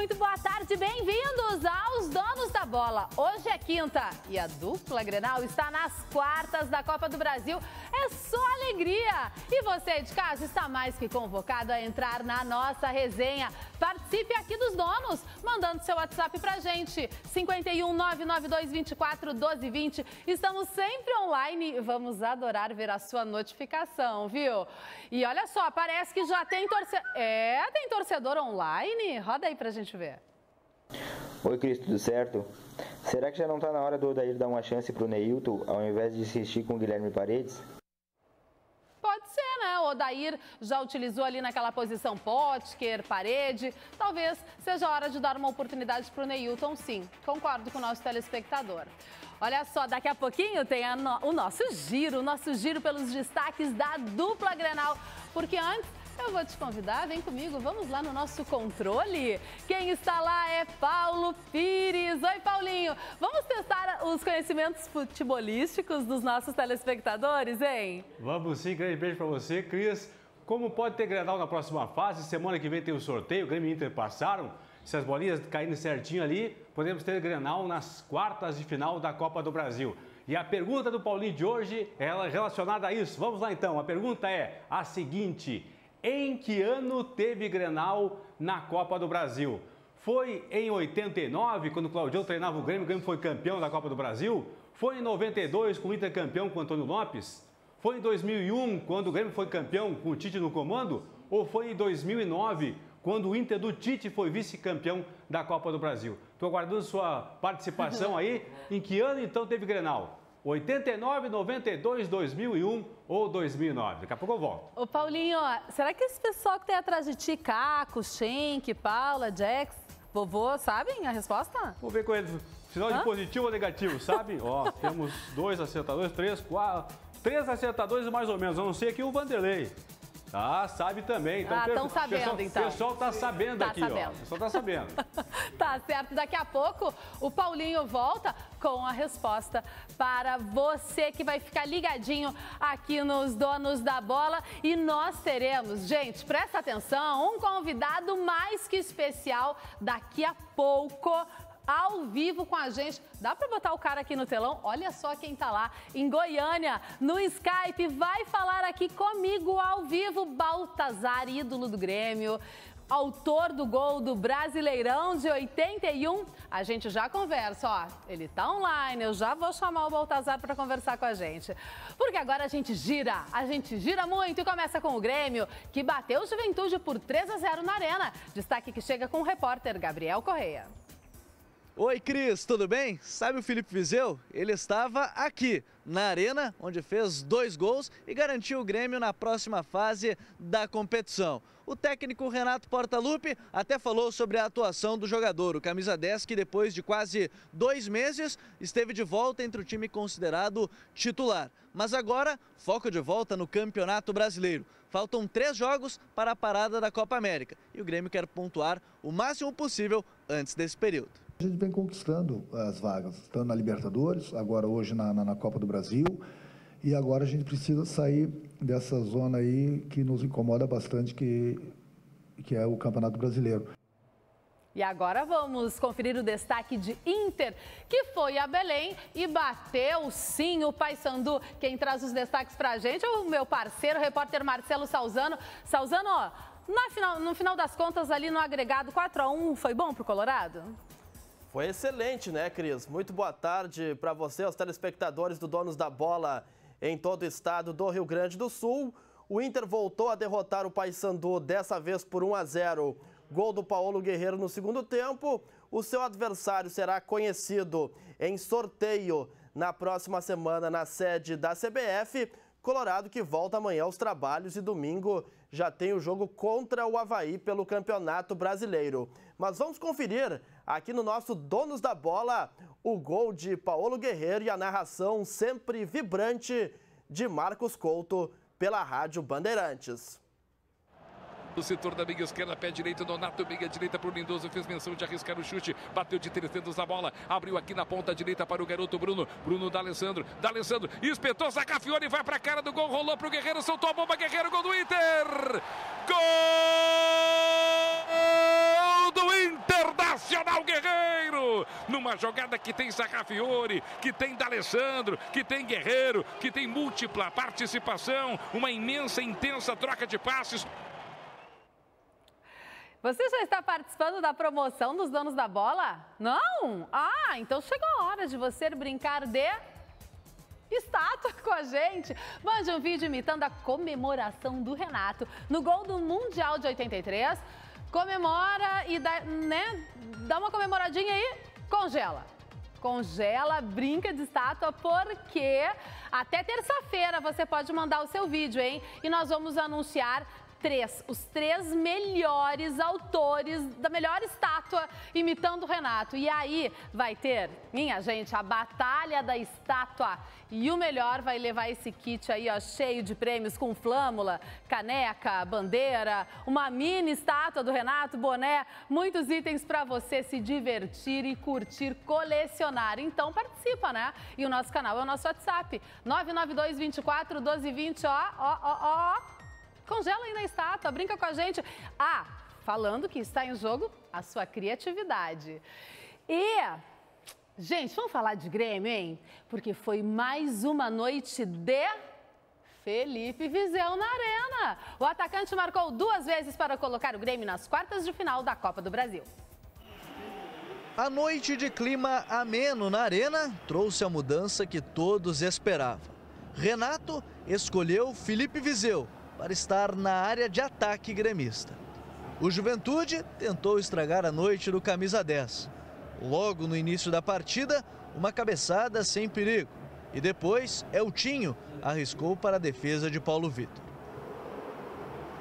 muito boa tarde, bem-vindos aos Donos da Bola. Hoje é quinta e a dupla Grenal está nas quartas da Copa do Brasil. É só alegria! E você de casa está mais que convocado a entrar na nossa resenha. Participe aqui dos donos, mandando seu WhatsApp pra gente, 51 992 24 12 20. Estamos sempre online e vamos adorar ver a sua notificação, viu? E olha só, parece que já tem torcedor... tem torcedor online? Roda aí pra gente ver. Oi, Cris, tudo certo? Será que já não tá na hora do Odair dar uma chance pro Neilton, ao invés de insistir com o Guilherme Paredes? Pode ser, né? O Odair já utilizou ali naquela posição Potker, Parede. Talvez seja a hora de dar uma oportunidade para o Neilton, sim. Concordo com o nosso telespectador. Olha só, daqui a pouquinho tem o nosso giro pelos destaques da dupla Grenal. Porque antes, eu vou te convidar, vem comigo, vamos lá no nosso controle. Quem está lá é Paulo Pires. Oi, Paulinho. Vamos testar os conhecimentos futebolísticos dos nossos telespectadores, hein? Vamos sim, grande beijo para você, Cris. Como pode ter Grenal na próxima fase? Semana que vem tem o sorteio, o Grêmio e Inter passaram. Se as bolinhas caírem certinho ali, podemos ter Grenal nas quartas de final da Copa do Brasil. E a pergunta do Paulinho de hoje é relacionada a isso. Vamos lá então, a pergunta é a seguinte: em que ano teve Grenal na Copa do Brasil? Foi em 89, quando o Claudião treinava o Grêmio foi campeão da Copa do Brasil? Foi em 92, com o Inter campeão com o Antônio Lopes? Foi em 2001, quando o Grêmio foi campeão com o Tite no comando? Ou foi em 2009, quando o Inter do Tite foi vice-campeão da Copa do Brasil? Estou aguardando sua participação aí. Em que ano então teve Grenal? 89, 92, 2001 ou 2009. Daqui a pouco eu volto. Ô Paulinho, será que esse pessoal que tem atrás de ti, Caco, Schenck, Paula, Jax, vovô, sabem a resposta? Vamos ver com eles. Sinal de positivo ou negativo, sabe? Ó, temos 2 acertadores, 3, 4... 3 acertadores mais ou menos. Eu não sei aqui o Vanderlei. Ah, sabe também. Então, estão sabendo, então. O pessoal tá sabendo aqui, ó. O pessoal tá sabendo. Tá certo. Daqui a pouco o Paulinho volta com a resposta para você que vai ficar ligadinho aqui nos Donos da Bola. E nós teremos, gente, presta atenção, um convidado mais que especial daqui a pouco, ao vivo com a gente. Dá para botar o cara aqui no telão? Olha só quem tá lá em Goiânia, no Skype, vai falar aqui comigo ao vivo. Baltazar, ídolo do Grêmio, autor do gol do Brasileirão de 81. A gente já conversa, ó, ele tá online, eu já vou chamar o Baltazar para conversar com a gente. Porque agora a gente gira muito e começa com o Grêmio, que bateu o Juventude por 3-0 na Arena. Destaque que chega com o repórter Gabriel Correia. Oi, Cris, tudo bem? Sabe o Felipe Vizeu? Ele estava aqui, na Arena, onde fez 2 gols e garantiu o Grêmio na próxima fase da competição. O técnico Renato Portaluppi até falou sobre a atuação do jogador, o camisa 10, que depois de quase 2 meses esteve de volta entre o time considerado titular. Mas agora, foco de volta no Campeonato Brasileiro. Faltam 3 jogos para a parada da Copa América e o Grêmio quer pontuar o máximo possível antes desse período. A gente vem conquistando as vagas, tanto na Libertadores, agora hoje na Copa do Brasil, e agora a gente precisa sair dessa zona aí que nos incomoda bastante, que é o Campeonato Brasileiro. E agora vamos conferir o destaque de Inter, que foi a Belém e bateu sim o Paysandu. Quem traz os destaques pra gente é o meu parceiro, o repórter Marcelo Salzano. Salzano, no final das contas ali no agregado 4-1, foi bom pro Colorado? Foi excelente, né, Cris? Muito boa tarde para você, aos telespectadores do Donos da Bola em todo o estado do Rio Grande do Sul. O Inter voltou a derrotar o Paysandu, dessa vez por 1-0. Gol do Paulo Guerreiro no segundo tempo. O seu adversário será conhecido em sorteio na próxima semana na sede da CBF. Colorado que volta amanhã aos trabalhos e domingo já tem o jogo contra o Avaí pelo Campeonato Brasileiro. Mas vamos conferir aqui no nosso Donos da Bola o gol de Paulo Guerreiro e a narração sempre vibrante de Marcos Couto pela Rádio Bandeirantes. O setor da meia esquerda, pé direito, Donato, meia direita para o Lindoso, fez menção de arriscar o chute, bateu de 3 dedos na bola, abriu aqui na ponta direita para o garoto Bruno, D'Alessandro, espetou, Zacafione, vai para a cara do gol, rolou para o Guerreiro, soltou a bomba, Guerreiro, gol do Inter! Gol do Inter! Nacional Guerreiro, numa jogada que tem Sarrafiore, que tem D'Alessandro, que tem Guerreiro, que tem múltipla participação, uma imensa, intensa troca de passes. Você já está participando da promoção dos donos da bola? Não? Ah, então chegou a hora de você brincar de estátua com a gente. Mande um vídeo imitando a comemoração do Renato no gol do Mundial de 83. Comemora e dá uma comemoradinha aí, congela. Congela, brinca de estátua, porque até terça-feira você pode mandar o seu vídeo, hein? E nós vamos anunciar os três melhores autores da melhor estátua imitando o Renato. E aí vai ter, minha gente, a batalha da estátua. E o melhor vai levar esse kit aí, ó, cheio de prêmios, com flâmula, caneca, bandeira, uma mini estátua do Renato, boné, muitos itens para você se divertir e curtir, colecionar. Então participa, né? E o nosso canal é o nosso WhatsApp, 992 24 12 20, ó. Congela aí na estátua, brinca com a gente. Ah, falando que está em jogo a sua criatividade. E, gente, vamos falar de Grêmio, hein? Porque foi mais uma noite de Felipe Vizeu na Arena. O atacante marcou 2 vezes para colocar o Grêmio nas quartas de final da Copa do Brasil. A noite de clima ameno na Arena trouxe a mudança que todos esperavam. Renato escolheu Felipe Vizeu para estar na área de ataque gremista. O Juventude tentou estragar a noite do camisa 10. Logo no início da partida, uma cabeçada sem perigo. E depois, Eltinho arriscou para a defesa de Paulo Vitor.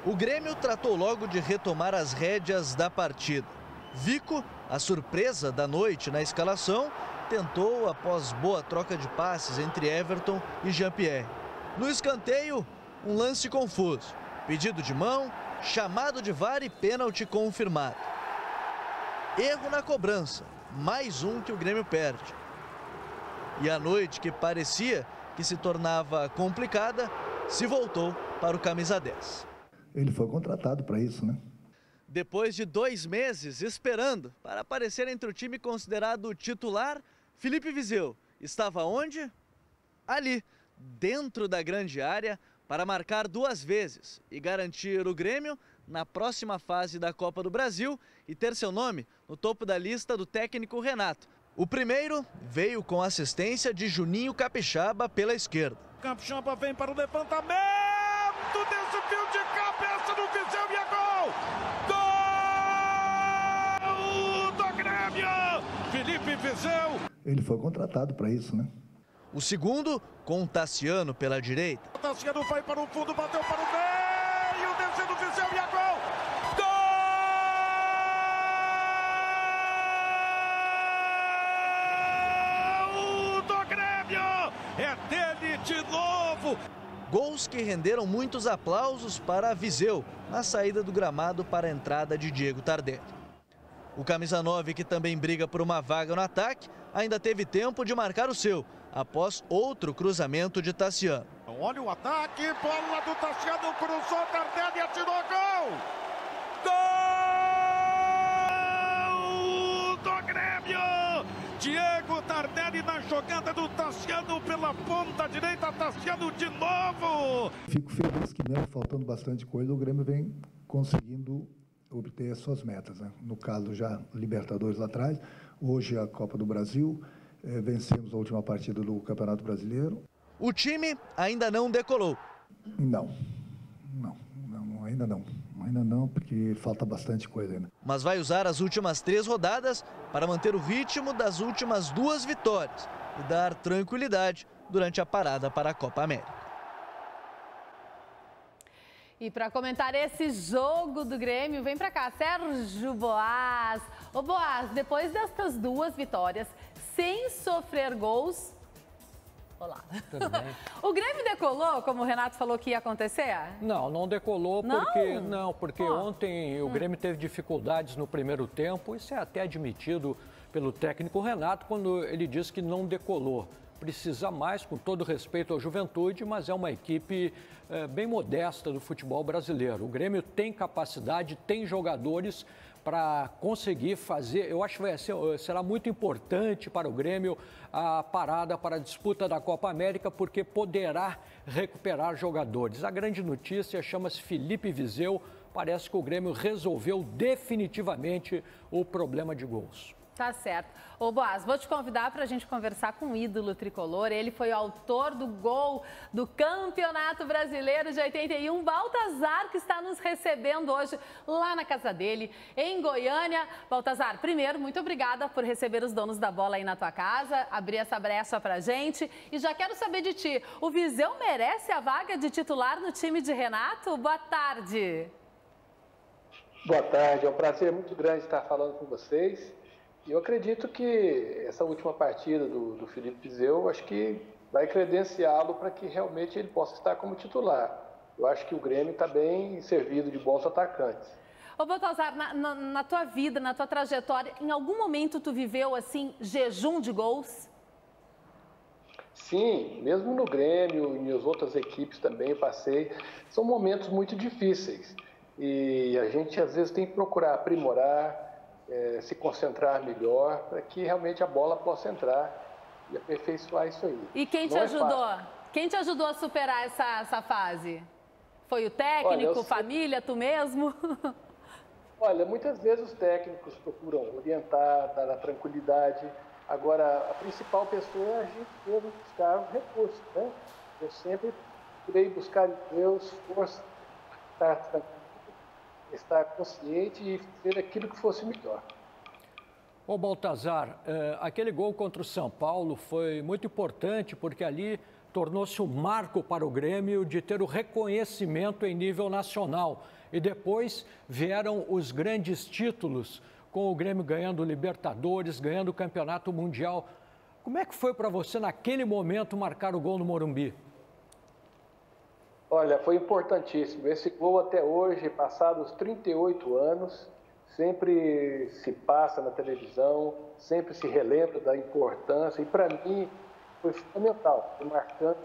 O Grêmio tratou logo de retomar as rédeas da partida. Vico, a surpresa da noite na escalação, tentou após boa troca de passes entre Everton e Jean-Pierre. No escanteio, um lance confuso, pedido de mão, chamado de VAR e pênalti confirmado. Erro na cobrança, mais um que o Grêmio perde. E a noite que parecia que se tornava complicada, se voltou para o camisa 10. Ele foi contratado para isso, né? Depois de 2 meses esperando para aparecer entre o time considerado titular, Felipe Vizeu estava onde? Ali, dentro da grande área, para marcar 2 vezes e garantir o Grêmio na próxima fase da Copa do Brasil e ter seu nome no topo da lista do técnico Renato. O primeiro veio com assistência de Juninho Capixaba pela esquerda. Capixaba vem para o levantamento, desvio de cabeça do Vizeu e é gol! Gol do Grêmio! Felipe Vizeu. Ele foi contratado para isso, né? O segundo, com Tassiano pela direita. Tassiano vai para o fundo, bateu para o meio, descendo o Vizeu e é gol! Gol do Grêmio! É dele de novo! Gols que renderam muitos aplausos para Vizeu na saída do gramado para a entrada de Diego Tardelli. O camisa 9, que também briga por uma vaga no ataque, ainda teve tempo de marcar o seu, após outro cruzamento de Tassiano. Olha o ataque, bola do Tassiano, cruzou, Tardelli e atirou gol! Gol do Grêmio! Diego Tardelli na jogada do Tassiano pela ponta direita, Tassiano de novo! Fico feliz que mesmo faltando bastante coisa, o Grêmio vem conseguindo obter as suas metas, né? No caso já Libertadores lá atrás, hoje a Copa do Brasil, vencemos a última partida do Campeonato Brasileiro. O time ainda não decolou. Ainda não, porque falta bastante coisa ainda. Mas vai usar as últimas 3 rodadas para manter o ritmo das últimas 2 vitórias e dar tranquilidade durante a parada para a Copa América. E para comentar esse jogo do Grêmio, vem para cá, Sérgio Boaz. Ô Boaz, depois destas 2 vitórias, sem sofrer gols... Olá. Tudo bem? O Grêmio decolou, como o Renato falou que ia acontecer? Não decolou porque ontem o Grêmio teve dificuldades no primeiro tempo. Isso é até admitido pelo técnico Renato quando ele diz que não decolou. Precisa mais, com todo respeito ao Juventude, mas é uma equipe bem modesta do futebol brasileiro. O Grêmio tem capacidade, tem jogadores para conseguir fazer. Eu acho que será muito importante para o Grêmio a parada para a disputa da Copa América, porque poderá recuperar jogadores. A grande notícia chama-se Felipe Vizeu. Parece que o Grêmio resolveu definitivamente o problema de gols. Tá certo. Ô Boaz, vou te convidar para a gente conversar com o ídolo tricolor. Ele foi o autor do gol do Campeonato Brasileiro de 81, Baltazar, que está nos recebendo hoje lá na casa dele, em Goiânia. Baltazar, primeiro, muito obrigada por receber os donos da bola aí na tua casa, abrir essa brecha pra gente. E já quero saber de ti, o Vizeu merece a vaga de titular no time de Renato? Boa tarde. Boa tarde, é um prazer muito grande estar falando com vocês. Eu acredito que essa última partida do Felipe Vizeu, acho que vai credenciá-lo para que realmente ele possa estar como titular. Eu acho que o Grêmio está bem servido de bons atacantes. Ô Baltazar, na tua vida, na tua trajetória, em algum momento tu viveu assim, jejum de gols? Sim, mesmo no Grêmio e nas outras equipes também eu passei. São momentos muito difíceis e a gente às vezes tem que procurar aprimorar, se concentrar melhor para que realmente a bola possa entrar e aperfeiçoar isso aí. E quem te ajudou? Quem te ajudou a superar essa fase? Foi o técnico, família, tu mesmo? Olha, muitas vezes os técnicos procuram orientar, dar a tranquilidade. Agora, a principal pessoa é a gente mesmo buscar os recursos, né? Eu sempre procurei buscar em Deus força, estar tranquilo, estar consciente e fazer aquilo que fosse melhor. Ô Baltazar, aquele gol contra o São Paulo foi muito importante porque ali tornou-se um marco para o Grêmio de ter o reconhecimento em nível nacional. E depois vieram os grandes títulos, com o Grêmio ganhando o Libertadores, ganhando o Campeonato Mundial. Como é que foi para você naquele momento marcar o gol no Morumbi? Olha, foi importantíssimo. Esse gol até hoje, passados 38 anos, sempre se passa na televisão, sempre se relembra da importância e para mim foi fundamental, foi marcante.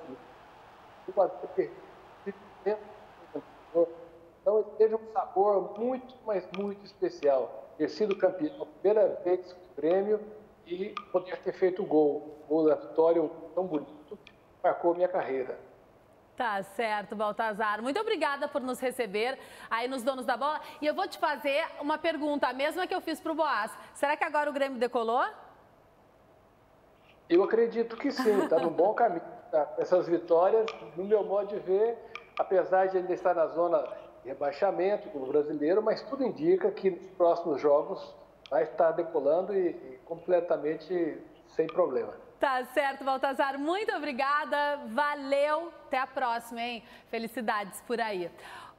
Então ele teve um sabor muito, mas muito especial. Ter sido campeão a primeira vez com o Grêmio e poder ter feito o gol da vitória tão bonito, marcou minha carreira. Tá certo, Baltazar. Muito obrigada por nos receber aí nos Donos da Bola. E eu vou te fazer uma pergunta, a mesma que eu fiz para o Boaz. Será que agora o Grêmio decolou? Eu acredito que sim, está no bom caminho. Tá? Essas vitórias, no meu modo de ver, apesar de ainda estar na zona de rebaixamento do brasileiro, mas tudo indica que nos próximos jogos vai estar decolando e completamente sem problema. Tá certo, Baltazar. Muito obrigada. Valeu. Até a próxima, hein? Felicidades por aí.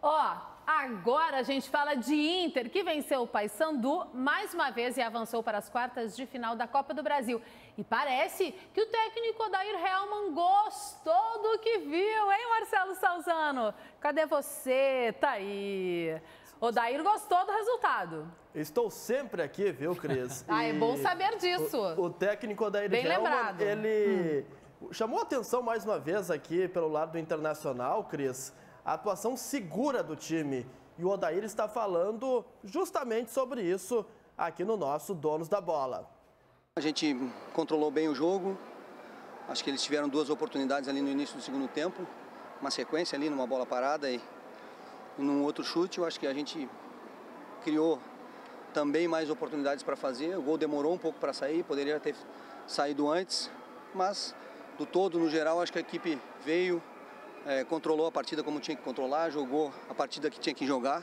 Ó, agora a gente fala de Inter, que venceu o Paysandu mais uma vez e avançou para as quartas de final da Copa do Brasil. E parece que o técnico Odair Hellmann gostou do que viu, hein, Marcelo Salzano? Cadê você? Tá aí. Odair gostou do resultado. Estou sempre aqui, viu, Cris? É bom saber disso. O técnico Odair Hellmann, ele chamou atenção mais uma vez aqui pelo lado do Internacional, Cris, a atuação segura do time. E o Odair está falando justamente sobre isso aqui no nosso Donos da Bola. A gente controlou bem o jogo. Acho que eles tiveram duas oportunidades ali no início do segundo tempo. Uma sequência ali numa bola parada e num outro chute. Eu acho que a gente criou também mais oportunidades para fazer. O gol demorou um pouco para sair, poderia ter saído antes. Mas, do todo, no geral, acho que a equipe veio, controlou a partida como tinha que controlar, jogou a partida que tinha que jogar.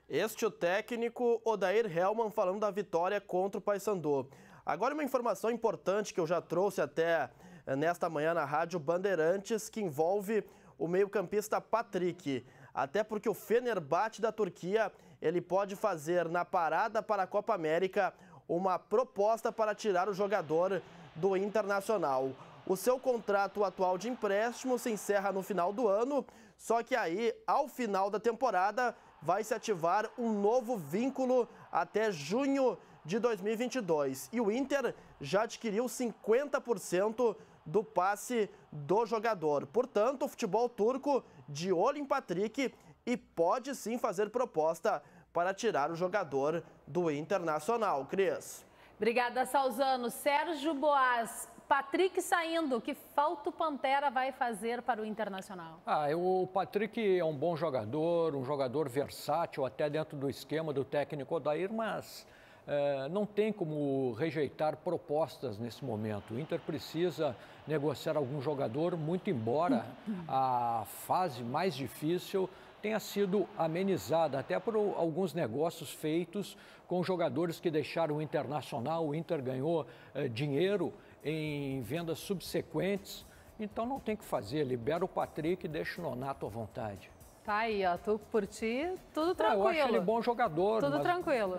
Este é o técnico Odair Hellmann falando da vitória contra o Paysandu. Agora uma informação importante que eu já trouxe até nesta manhã na Rádio Bandeirantes, que envolve o meio-campista Patrick. Até porque o Fenerbahçe da Turquia, ele pode fazer na parada para a Copa América uma proposta para tirar o jogador do Internacional. O seu contrato atual de empréstimo se encerra no final do ano, só que aí, ao final da temporada, vai se ativar um novo vínculo até junho de 2022. E o Inter já adquiriu 50% do passe do jogador. Portanto, o futebol turco de olho em Patrick e pode sim fazer proposta para tirar o jogador do Internacional. Cris. Obrigada, Salzano. Sérgio Boas, Patrick saindo, que falta o Pantera vai fazer para o Internacional? O Patrick é um bom jogador, um jogador versátil, até dentro do esquema do técnico Odair, mas não tem como rejeitar propostas nesse momento. O Inter precisa negociar algum jogador, muito embora a fase mais difícil tenha sido amenizada, até por alguns negócios feitos com jogadores que deixaram o Internacional. O Inter ganhou dinheiro em vendas subsequentes, então não tem o que fazer, libera o Patrick e deixa o Nonato à vontade. Tá aí, ó, tu por ti, tudo tranquilo. Eu acho ele bom jogador. Tudo tranquilo.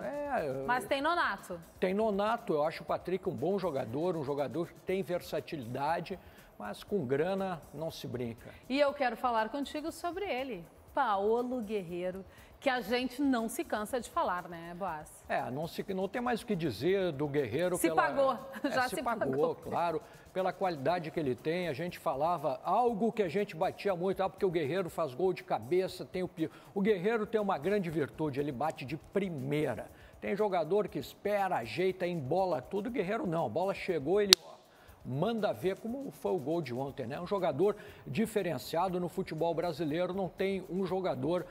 Mas tem Nonato. Tem Nonato, eu acho o Patrick um bom jogador, um jogador que tem versatilidade, mas com grana não se brinca. E eu quero falar contigo sobre ele, Paolo Guerreiro, que a gente não se cansa de falar, né, Boas? Não tem mais o que dizer do Guerreiro. Pagou, já se pagou. Claro, pela qualidade que ele tem. A gente falava algo que a gente batia muito, porque o Guerreiro faz gol de cabeça, tem o Guerreiro tem uma grande virtude, ele bate de primeira. Tem jogador que espera, ajeita, embola tudo, o Guerreiro não, a bola chegou, ele manda ver, como foi o gol de ontem, né? Um jogador diferenciado no futebol brasileiro, não tem um jogador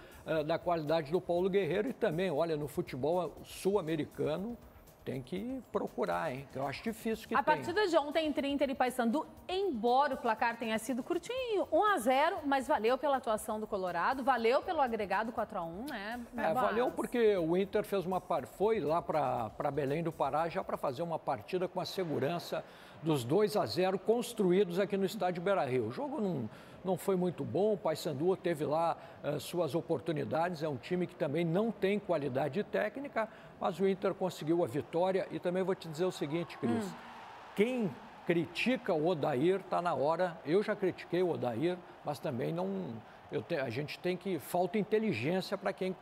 da qualidade do Paulo Guerreiro. E também, olha, no futebol sul-americano tem que procurar, hein? Eu acho difícil que tenha. A partida de ontem entre Inter e Paysandu, embora o placar tenha sido curtinho, 1-0, mas valeu pela atuação do Colorado, valeu pelo agregado 4-1, né? Valeu porque o Inter foi lá para Belém do Pará já para fazer uma partida com a segurança dos 2-0 construídos aqui no estádio Beira-Rio. O jogo não foi muito bom, o Paysandu teve lá suas oportunidades, é um time que também não tem qualidade técnica, mas o Inter conseguiu a vitória. E também vou te dizer o seguinte, Cris, quem critica o Odair está na hora, eu já critiquei o Odair, mas também a gente tem que, falta inteligência para quem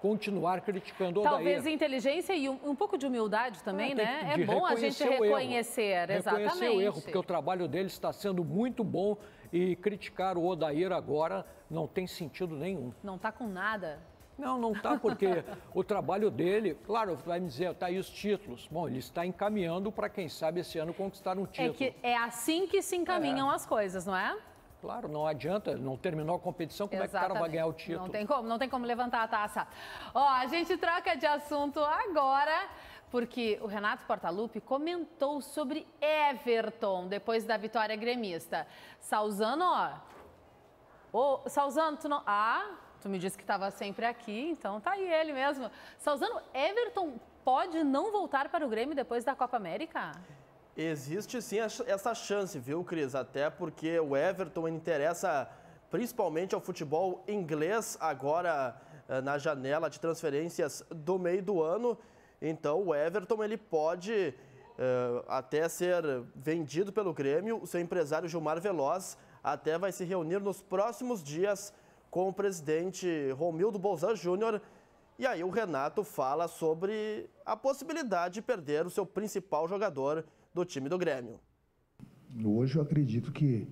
continuar criticando o Odair. Talvez inteligência e um pouco de humildade também, né? É bom a gente reconhecer, exatamente. Reconhecer o erro, porque o trabalho dele está sendo muito bom e criticar o Odair agora não tem sentido nenhum. Não está com nada? Não está, porque o trabalho dele, claro, vai me dizer, tá aí os títulos. Bom, ele está encaminhando para, quem sabe, esse ano conquistar um título. É assim que se encaminham as coisas, não é? Claro, não adianta, não terminou a competição, como é que o cara vai ganhar o título? Não tem como levantar a taça. A gente troca de assunto agora, porque o Renato Portaluppi comentou sobre Everton depois da vitória gremista. Salzano, Salzano, tu não... tu me disse que estava sempre aqui, então tá aí ele mesmo. Salzano, Everton pode não voltar para o Grêmio depois da Copa América? Existe sim essa chance, viu, Cris? Até porque o Everton interessa principalmente ao futebol inglês agora na janela de transferências do meio do ano. Então o Everton ele pode até ser vendido pelo Grêmio. O seu empresário Gilmar Veloz até vai se reunir nos próximos dias com o presidente Romildo Bolzan Júnior. E aí o Renato fala sobre a possibilidade de perder o seu principal jogador do time do Grêmio. Hoje eu acredito que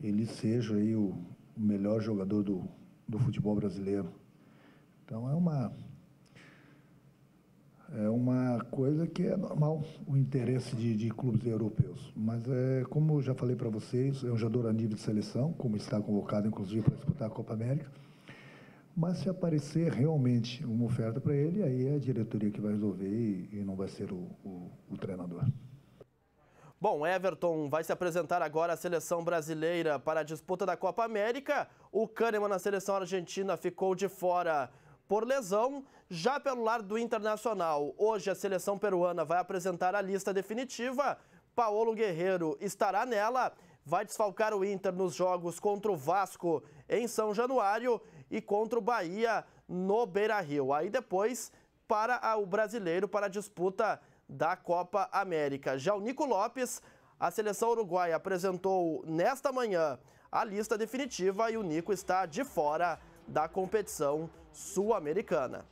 ele seja aí o melhor jogador do futebol brasileiro. Então é uma coisa que é normal, o interesse de clubes europeus. Mas como eu já falei para vocês, é um jogador a nível de seleção, como está convocado inclusive para disputar a Copa América. Mas se aparecer realmente uma oferta para ele, aí é a diretoria que vai resolver e não vai ser o treinador. Bom, Everton vai se apresentar agora à seleção brasileira para a disputa da Copa América. O Kahneman na seleção argentina ficou de fora por lesão. Já pelo lado do Internacional, hoje a seleção peruana vai apresentar a lista definitiva. Paolo Guerreiro estará nela, vai desfalcar o Inter nos jogos contra o Vasco em São Januário e contra o Bahia no Beira-Rio. Aí depois para o brasileiro para a disputa da Copa América. Já o Nico Lopes, a seleção uruguaia apresentou nesta manhã a lista definitiva e o Nico está de fora da competição sul-americana.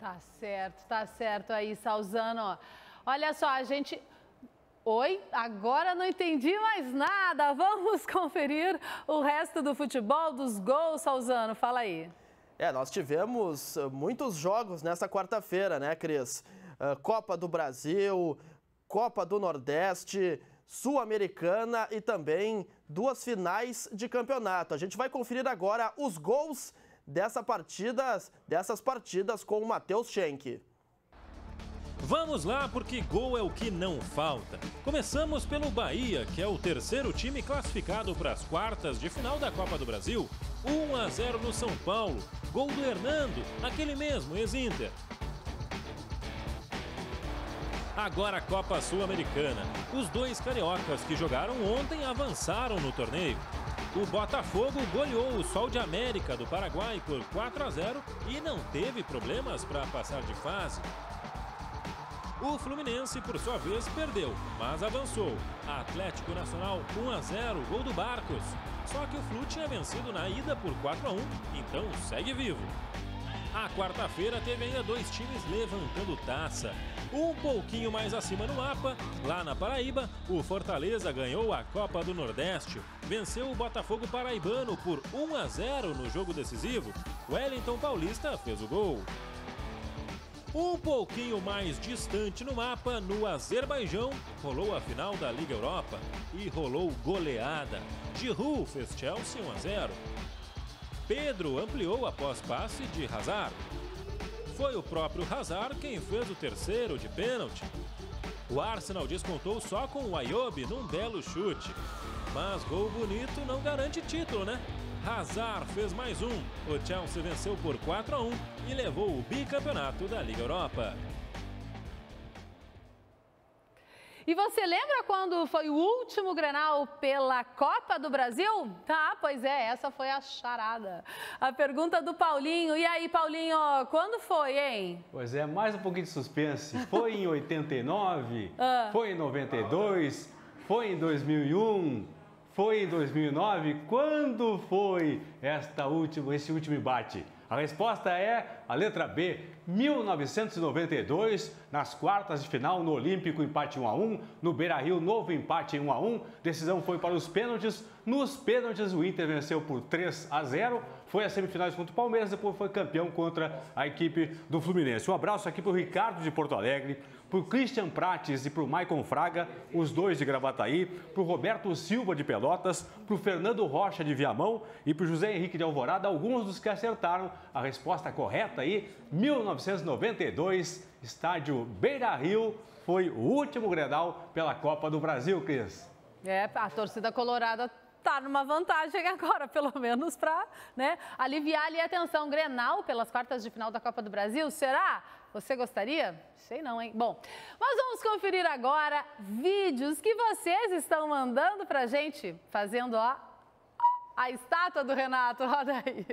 Tá certo aí, Salzano. Olha só, a gente... Oi, agora não entendi mais nada. Vamos conferir o resto do futebol, dos gols, Salzano. Fala aí. Nós tivemos muitos jogos nessa quarta-feira, né, Cris? Copa do Brasil, Copa do Nordeste, Sul-Americana e também 2 finais de campeonato. A gente vai conferir agora os gols dessas partidas com o Matheus Schenck. Vamos lá, porque gol é o que não falta. Começamos pelo Bahia, que é o terceiro time classificado para as quartas de final da Copa do Brasil. 1-0 no São Paulo. Gol do Hernando, aquele mesmo, ex-Inter. Agora a Copa Sul-Americana. Os 2 cariocas que jogaram ontem avançaram no torneio. O Botafogo goleou o Sol de América do Paraguai por 4-0 e não teve problemas para passar de fase. O Fluminense, por sua vez, perdeu, mas avançou. Atlético Nacional 1-0, gol do Barcos. Só que o Flu tinha vencido na ida por 4-1, então segue vivo. A quarta-feira teve ainda 2 times levantando taça. Um pouquinho mais acima no mapa, lá na Paraíba, o Fortaleza ganhou a Copa do Nordeste. Venceu o Botafogo paraibano por 1-0 no jogo decisivo. Wellington Paulista fez o gol. Um pouquinho mais distante no mapa, no Azerbaijão, rolou a final da Liga Europa e rolou goleada. Giroud fez Chelsea 1-0. Pedro ampliou após passe de Hazard. Foi o próprio Hazard quem fez o terceiro de pênalti. O Arsenal descontou só com o Ayoub num belo chute. Mas gol bonito não garante título, né? Hazard fez mais um. O Chelsea venceu por 4-1 e levou o bicampeonato da Liga Europa. E você lembra quando foi o último Grenal pela Copa do Brasil? Pois é, essa foi a charada. A pergunta do Paulinho. E aí, Paulinho, quando foi, hein? Pois é, mais um pouquinho de suspense. Foi em 89, foi em 92, foi em 2001, foi em 2009. Quando foi esse último embate? A resposta é a letra B, 1992, nas quartas de final no Olímpico, empate 1-1, no Beira-Rio, novo empate 1-1, decisão foi para os pênaltis, nos pênaltis o Inter venceu por 3-0, foi às semifinais contra o Palmeiras, depois foi campeão contra a equipe do Fluminense. Um abraço aqui para o Ricardo de Porto Alegre, para o Christian Prates e para o Maicon Fraga, os 2 de Gravataí, para o Roberto Silva de Pelotas, para o Fernando Rocha de Viamão e para o José Henrique de Alvorada, alguns dos que acertaram a resposta correta aí, 1992, estádio Beira-Rio, foi o último Grenal pela Copa do Brasil, Cris. A torcida colorada tá numa vantagem agora, pelo menos para, aliviar ali a tensão. Grenal pelas quartas de final da Copa do Brasil, será? Você gostaria? Sei não, hein? Bom, mas vamos conferir agora vídeos que vocês estão mandando pra gente, fazendo, a estátua do Renato. Roda aí.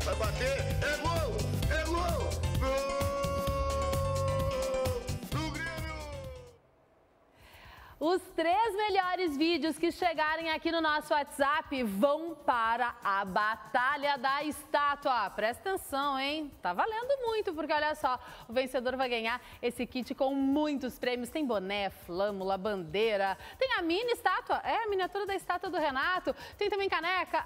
Vai bater, é gol, é gol, gol do Grêmio! Os 3 melhores vídeos que chegarem aqui no nosso WhatsApp vão para a Batalha da Estátua. Presta atenção, hein? Tá valendo muito, porque olha só, o vencedor vai ganhar esse kit com muitos prêmios. Tem boné, flâmula, bandeira, tem a mini estátua, a miniatura da estátua do Renato, tem também caneca,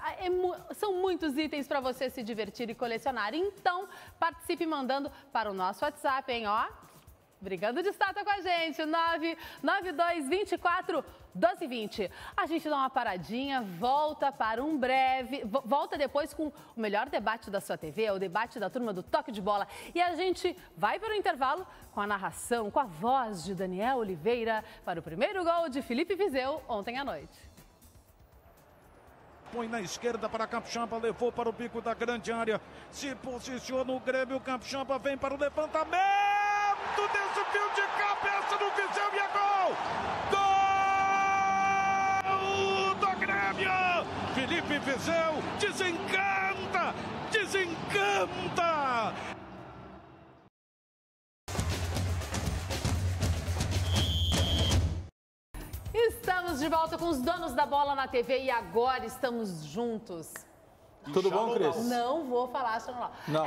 são muitos itens para você se divertir e colecionar. Então, participe mandando para o nosso WhatsApp, hein, Brigando de estátua com a gente, 992241220. A gente dá uma paradinha, volta para um breve... Volta depois com o melhor debate da sua TV, o debate da turma do Toque de Bola. E a gente vai para o intervalo com a narração, com a voz de Daniel Oliveira, para o primeiro gol de Felipe Vizeu ontem à noite. Põe na esquerda para Capixaba, levou para o bico da grande área. Se posiciona o Grêmio, Capixaba vem para o levantamento. Desafio de cabeça do Vizeu e é gol! Gol do Grêmio! Felipe Vizeu desencanta levanta! Estamos de volta com os donos da bola na TV e agora estamos juntos. Tudo bom, Cris? Não vou falar, não.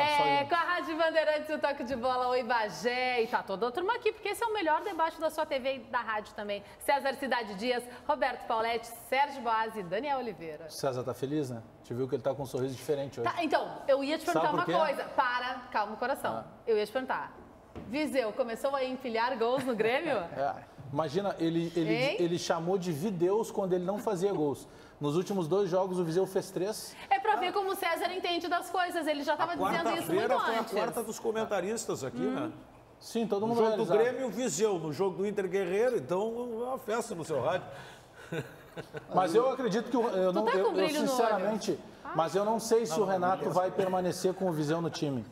Com a Rádio Bandeirantes, o Toque de Bola, oi Bagé, e tá toda a turma aqui, porque esse é o melhor debate da sua TV e da rádio também. César Cidade Dias, Roberto Pauletti, Sérgio Boas e Daniel Oliveira. César tá feliz, né? Te viu que ele tá com um sorriso diferente hoje. Tá, então, eu ia te perguntar uma coisa. Calma o coração. Eu ia te perguntar. Viseu começou a empilhar gols no Grêmio? Imagina, ele chamou de videus quando ele não fazia gols. Nos últimos 2 jogos, o Viseu fez 3. É pra ver como o César entende das coisas. Ele já estava dizendo isso muito antes. Foi a quarta dos comentaristas aqui, né? Sim, todo mundo no jogo do Grêmio, o Viseu. No jogo do Inter Guerreiro, então é uma festa no seu rádio. Mas eu acredito que eu sinceramente, mas eu não sei se o Renato vai permanecer com o Viseu no time.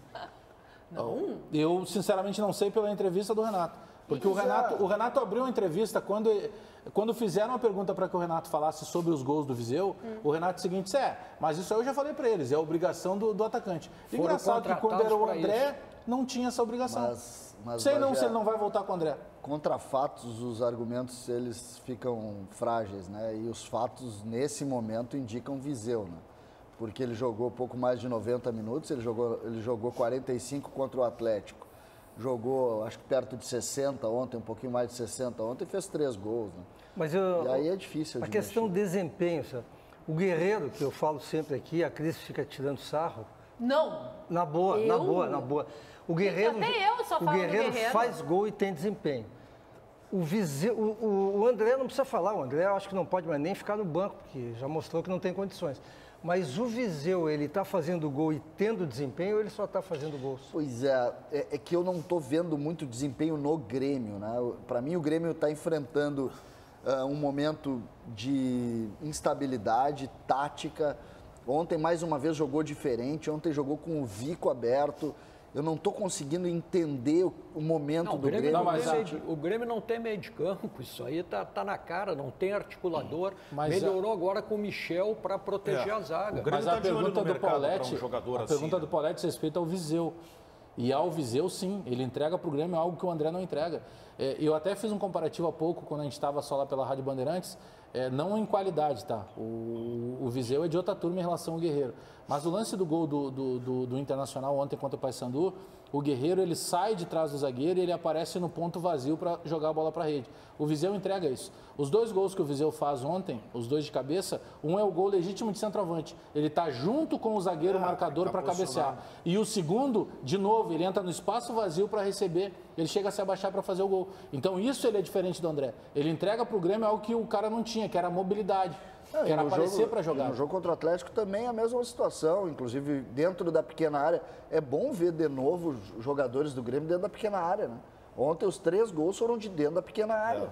Não? Eu sinceramente não sei pela entrevista do Renato. Porque o Renato abriu uma entrevista quando fizeram a pergunta para que o Renato falasse sobre os gols do Viseu, o Renato disse, mas isso aí eu já falei para eles, é a obrigação do atacante. Engraçado que quando era o André, não tinha essa obrigação. Mas sei não se ele não vai voltar com o André. Contra fatos, os argumentos, eles ficam frágeis, né? E os fatos, nesse momento, indicam Viseu, né? Porque ele jogou pouco mais de 90 minutos, ele jogou 45 contra o Atlético. Jogou, acho que perto de 60 ontem, um pouquinho mais de 60 ontem, e fez 3 gols, né? Mas e aí é difícil a questão do desempenho, sabe? O Guerreiro, que eu falo sempre aqui, a Cris fica tirando sarro. Não. Na boa. O Guerreiro, até eu só falo do Guerreiro faz gol e tem desempenho. O Viseu, o André não precisa falar, o André eu acho que não pode mais nem ficar no banco, porque já mostrou que não tem condições. Mas o Viseu, ele está fazendo gol e tendo desempenho ou ele só está fazendo gols? Pois é que eu não estou vendo muito desempenho no Grêmio, né? Para mim, o Grêmio está enfrentando um momento de instabilidade tática. Ontem, mais uma vez, jogou diferente. Ontem jogou com o Vico aberto. Eu não estou conseguindo entender o momento do Grêmio. O Grêmio não tem meio de campo, isso aí tá na cara, não tem articulador. Melhorou agora com o Michel para proteger a zaga. Mas a pergunta do Paulette, do Paulette diz respeito ao Viseu. E ao Viseu, sim, ele entrega para o Grêmio algo que o André não entrega. Eu até fiz um comparativo há pouco, quando a gente estava só lá pela Rádio Bandeirantes, não em qualidade, tá? O Viseu é de outra turma em relação ao Guerreiro. Mas o lance do gol do Internacional ontem contra o Paysandu, o Guerreiro ele sai de trás do zagueiro e ele aparece no ponto vazio para jogar a bola para a rede. O Viseu entrega isso. Os 2 gols que o Viseu faz ontem, os 2 de cabeça, um é o gol legítimo de centroavante. Ele está junto com o zagueiro marcador para cabecear. E o segundo, de novo, ele entra no espaço vazio para receber. Ele chega a se abaixar para fazer o gol. Então isso ele é diferente do André. Ele entrega para o Grêmio algo que o cara não tinha, que era a mobilidade. Que era aparecer para jogar. No jogo contra o Atlético também é a mesma situação, inclusive dentro da pequena área. É bom ver de novo jogadores do Grêmio dentro da pequena área, né? Ontem os 3 gols foram de dentro da pequena área.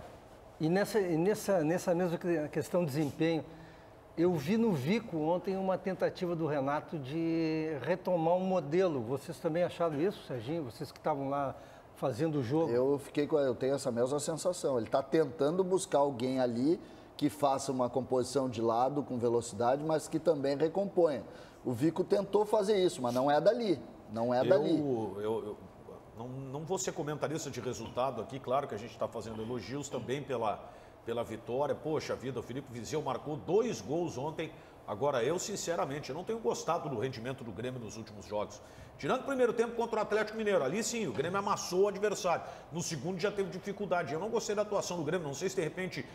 E nessa mesma questão de desempenho, eu vi no Vico ontem uma tentativa do Renato de retomar um modelo. Vocês também acharam isso, Serginho? Vocês que estavam lá fazendo o jogo? Eu tenho essa mesma sensação. Ele está tentando buscar alguém ali que faça uma composição de lado com velocidade, mas que também recomponha. O Vico tentou fazer isso, mas não é dali. Não é dali. Eu não vou ser comentarista de resultado aqui, claro que a gente está fazendo elogios também pela vitória. Poxa vida, o Felipe Viseu marcou 2 gols ontem. Agora, eu sinceramente, eu não tenho gostado do rendimento do Grêmio nos últimos jogos. Tirando o primeiro tempo contra o Atlético Mineiro, ali sim, o Grêmio amassou o adversário. No segundo já teve dificuldade. Eu não gostei da atuação do Grêmio, não sei se de repente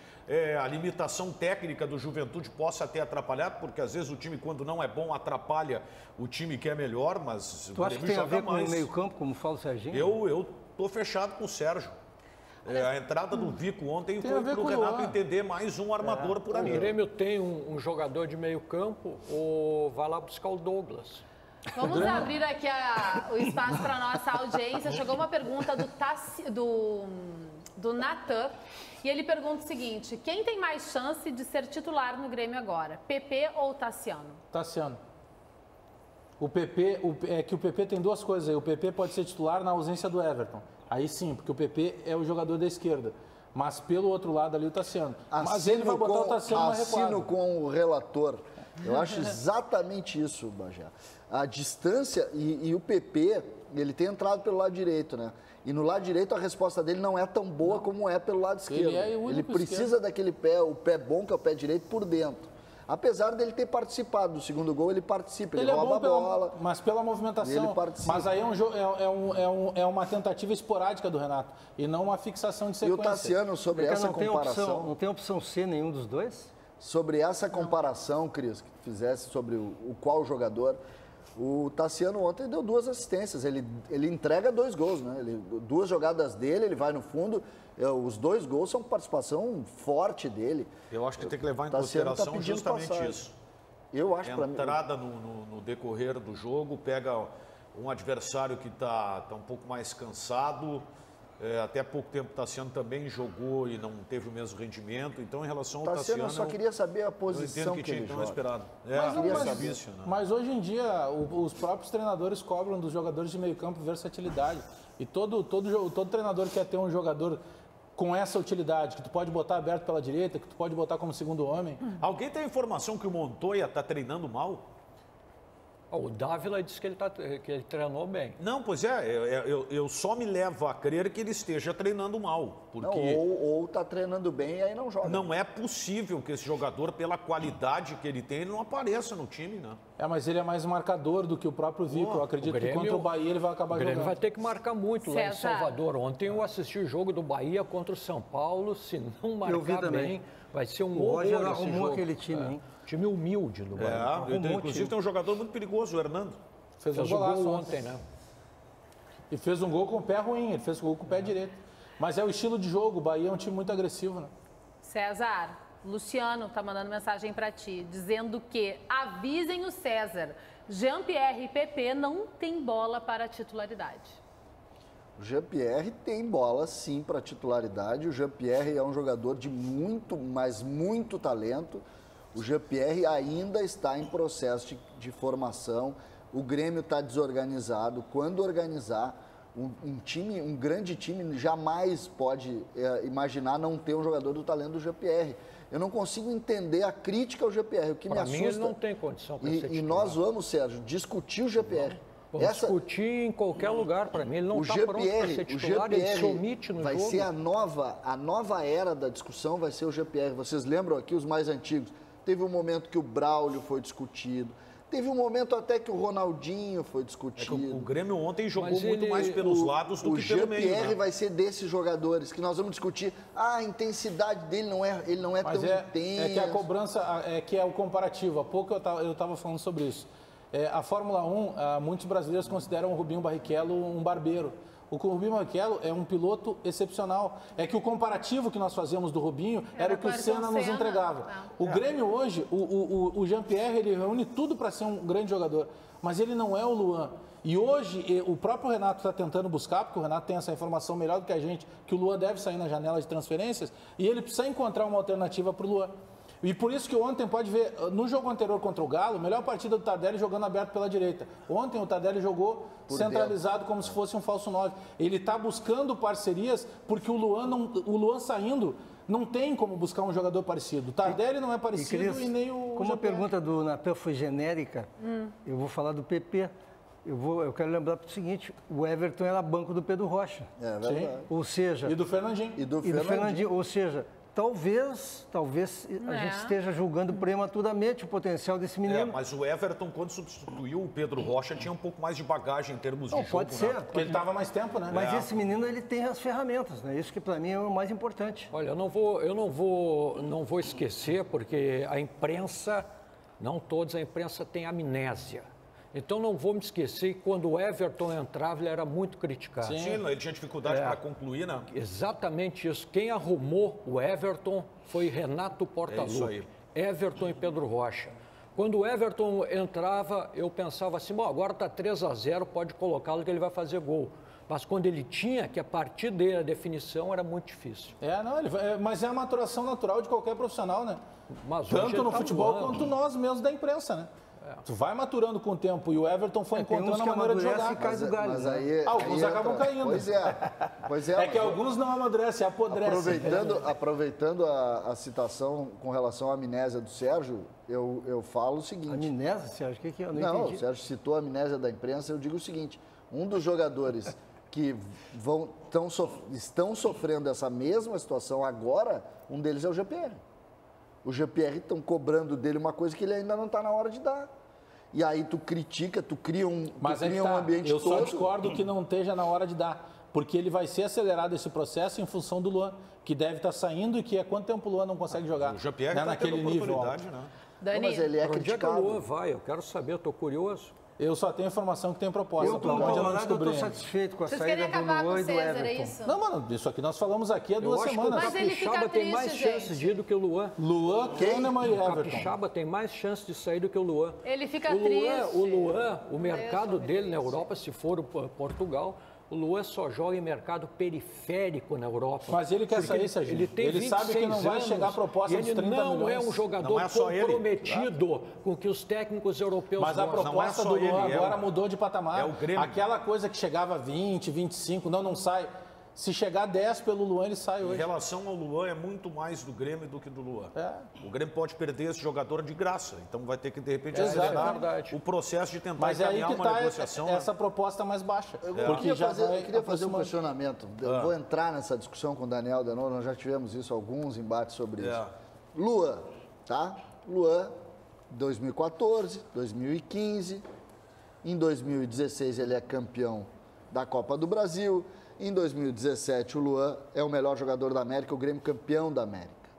a limitação técnica do Juventude possa ter atrapalhado, porque às vezes o time, quando não é bom, atrapalha o time que é melhor, mas tu acha que tem a ver com o meio-campo, como fala o Serginho? Eu tô fechado com o Sérgio. A entrada do Vico ontem foi para o Renato entender mais um armador por ali. O Grêmio tem um jogador de meio campo, ou vai lá buscar o Douglas. Vamos abrir aqui o espaço para a nossa audiência. Chegou uma pergunta do Natan, e ele pergunta o seguinte: quem tem mais chance de ser titular no Grêmio agora, PP ou Tassiano? Tassiano. O PP tem 2 coisas aí. O PP pode ser titular na ausência do Everton. Aí sim, porque o PP é o jogador da esquerda. Mas pelo outro lado ali o Tassiano. Mas ele vai botar o Tassiano na recuada. Assino com o relator. Eu acho exatamente isso, Bagé. A distância e o PP, ele tem entrado pelo lado direito, né? E no lado direito a resposta dele não é tão boa como é pelo lado esquerdo. Ele precisa daquele pé, o pé bom, que é o pé direito, por dentro. Apesar dele ter participado do segundo gol, ele participa, ele rouba a bola. Mas pela movimentação. Ele participa. Mas aí é uma tentativa esporádica do Renato e não uma fixação de sequência. E o Tassiano, sobre essa comparação... Não tem opção C nenhum dos dois? Sobre essa comparação, Cris, que fizesse sobre o qual jogador... O Tassiano ontem deu 2 assistências, ele entrega 2 gols, né? 2 jogadas dele, ele vai no fundo, os 2 gols são participação forte dele. Eu acho que tem que levar em consideração justamente isso. Eu acho para mim. Entrada no decorrer do jogo, pega um adversário que está um pouco mais cansado. Até pouco tempo o Tassiano também jogou e não teve o mesmo rendimento. Então, em relação ao Tassiano, eu só queria saber a posição que ele joga. Esperado. Mas hoje em dia, os próprios treinadores cobram dos jogadores de meio campo versatilidade. E todo treinador quer ter um jogador com essa utilidade, que tu pode botar aberto pela direita, que tu pode botar como segundo homem. Alguém tem informação que o Montoya está treinando mal? O Dávila disse que ele treinou bem. Não, pois eu só me levo a crer que ele esteja treinando mal. Porque ou está treinando bem e aí não joga. Não é possível que esse jogador, pela qualidade que ele tem, ele não apareça no time, né? Mas ele é mais marcador do que o próprio Vico. Eu acredito que contra o Bahia ele vai acabar jogando. O Grêmio vai ter que marcar muito lá em Salvador. Ontem eu assisti o jogo do Bahia contra o São Paulo. Se não marcar bem, vai ser um horror esse jogo. O Roger arrumou aquele time, hein? Time humilde do Bahia. Inclusive tem um jogador muito perigoso, o Hernando. Fez um gol ontem, né? E fez um gol com o pé ruim, ele fez um gol com o pé direito. Mas é o estilo de jogo, o Bahia é um time muito agressivo, né? César, Luciano tá mandando mensagem para ti, dizendo que avisem o César, Jean-Pierre e PP não tem bola para a titularidade. O Jean-Pierre tem bola, sim, para a titularidade. O Jean-Pierre é um jogador de muito talento. O Jean-Pierre ainda está em processo de formação. O Grêmio está desorganizado. Quando organizar, um grande time jamais pode imaginar não ter um jogador do talento do Jean-Pierre. Eu não consigo entender a crítica ao Jean-Pierre. O que me assusta... Mim, ele não tem condição para ser titular. E nós vamos, Sérgio, discutir o Jean-Pierre. Vamos discutir em qualquer lugar, para mim. Ele não está pronto para ser titular, ele se omite no jogo. Vai ser a nova era da discussão, vai ser o Jean-Pierre. Vocês lembram aqui, os mais antigos? Teve um momento que o Braulio foi discutido. Teve um momento até que o Ronaldinho foi discutido. O Grêmio ontem jogou muito mais pelos lados do que pelo meio. O Jean-Pierre vai ser desses jogadores que nós vamos discutir. A intensidade dele ele não é tão intensa. É que a cobrança, que é o comparativo. Há pouco eu estava falando sobre isso. A Fórmula 1, muitos brasileiros consideram o Rubinho Barrichello um barbeiro. O Rubinho Barrichello é um piloto excepcional. É que o comparativo que nós fazíamos do Rubinho era o que o Senna nos entregava. O Grêmio hoje, o Jean-Pierre, ele reúne tudo para ser um grande jogador. Mas ele não é o Luan. E hoje, o próprio Renato está tentando buscar, porque o Renato tem essa informação melhor do que a gente, que o Luan deve sair na janela de transferências, e ele precisa encontrar uma alternativa para o Luan. E por isso que ontem, pode ver, no jogo anterior contra o Galo, melhor partida do Tardelli jogando aberto pela direita. Ontem o Tardelli jogou centralizado como se fosse um falso 9. Ele está buscando parcerias porque o Luan saindo não tem como buscar um jogador parecido. O Tardelli não é parecido Cris, e nem o como a pergunta do Natan foi genérica, eu vou falar do PP. Eu quero lembrar o seguinte, o Everton era banco do Pedro Rocha. É verdade. Ou seja... E do Fernandinho. E do Fernandinho. Ou seja... Talvez a gente esteja julgando prematuramente o potencial desse menino. Mas o Everton, quando substituiu o Pedro Rocha, tinha um pouco mais de bagagem em termos de jogo. Pode ser. Né? Porque ele estava mais tempo, né? Mas esse menino, ele tem as ferramentas, né? Isso que para mim é o mais importante. Olha, eu não vou esquecer, porque a imprensa, não todos, a imprensa tem amnésia. Então não vou me esquecer que quando o Everton entrava, ele era muito criticado. Sim, ele tinha dificuldade para concluir, né? Exatamente isso. Quem arrumou o Everton foi Renato Portaluppi. Isso aí. Everton e Pedro Rocha. Quando o Everton entrava, eu pensava assim, bom, agora está 3-0, pode colocá-lo que ele vai fazer gol. Mas quando ele tinha, que a partir dele a definição era muito difícil. Mas é a maturação natural de qualquer profissional, né? Mas tanto no futebol quanto nós mesmos da imprensa, né? Tu vai maturando com o tempo e o Everton foi encontrando a maneira de jogar. Mas aí, alguns acabam caindo. Pois é. É que alguns não amadurecem, apodrecem. Aproveitando a citação com relação à amnésia do Sérgio, eu falo o seguinte... Amnésia, Sérgio? O que é? Eu não entendi. O Sérgio citou a amnésia da imprensa, eu digo o seguinte, um dos jogadores que estão sofrendo essa mesma situação agora, um deles é o GPR. O GPR estão cobrando dele uma coisa que ele ainda não está na hora de dar. E aí tu critica, tu cria um, um ambiente eu todo... Eu só discordo que não esteja na hora de dar. Porque ele vai ser acelerado esse processo em função do Luan, que deve estar saindo e que há quanto tempo o Luan não consegue jogar? O GPR está naquele nível, né? Dani, mas ele é onde criticado. É que o Luan vai? Eu quero saber, eu estou curioso. Eu só tenho informação que tem proposta. Eu estou satisfeito com a saída do Luan e do Everton. Não, mano, isso aqui nós falamos aqui há 2 semanas. Mas ele Capixaba tem mais chance de ir do que o Luan. Luan, Kahneman e Everton. O Capixaba tem mais chance de sair do que o Luan. Ele fica triste. O Luan, o mercado dele na Europa, se for Portugal, o Luan só joga em mercado periférico na Europa. Mas ele quer sair, Serginho. Ele sabe que não vai chegar a proposta dos 30 milhões. Ele não é um jogador comprometido com que os técnicos europeus Mas a proposta do Luan agora mudou de patamar. É o Grêmio. Aquela coisa que chegava a 20, 25, não sai. Se chegar a 10 pelo Luan, ele sai hoje. Em relação ao Luan, é muito mais do Grêmio do que do Luan. O Grêmio pode perder esse jogador de graça. Então vai ter que, de repente, acelerar o processo de tentar encaminhar uma negociação. Essa proposta mais baixa. Eu queria fazer um questionamento. Eu vou entrar nessa discussão com o Daniel de novo. Nós já tivemos alguns embates sobre isso. Luan, tá? Luan, 2014, 2015. Em 2016 ele é campeão da Copa do Brasil. Em 2017, o Luan é o melhor jogador da América, o Grêmio campeão da América,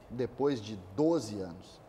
depois de 12 anos.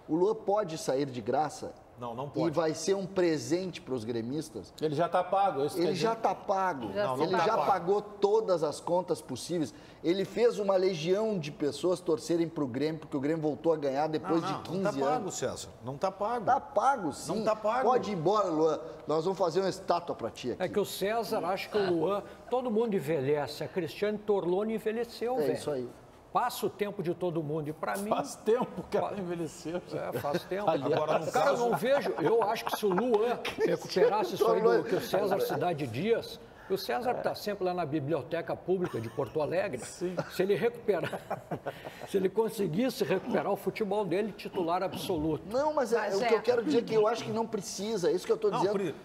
O Luan pode sair de graça? Não pode. E vai ser um presente para os gremistas? Ele já está pago. Ele já está pago. Ele já pagou todas as contas possíveis. Ele fez uma legião de pessoas torcerem para o Grêmio, porque o Grêmio voltou a ganhar depois de 15 anos. Não está pago, César. Não está pago. Está pago, sim. Não está pago. Pode ir embora, Luan. Nós vamos fazer uma estátua para ti aqui. É que o César acha que o Luan, todo mundo envelhece. A Cristiane Torlone envelheceu, velho. É isso aí. Passa o tempo de todo mundo. E para mim... Faz tempo que ela envelheceu. Faz tempo. Aliás, cara, eu não vejo... Eu acho que se o Luan recuperasse isso aí do que o César Cidade Dias... O César está sempre lá na Biblioteca Pública de Porto Alegre. Sim. Se ele recuperar... se ele conseguisse recuperar o futebol dele, titular absoluto. Não, mas o que eu quero dizer é que eu acho que não precisa. É isso que eu estou dizendo.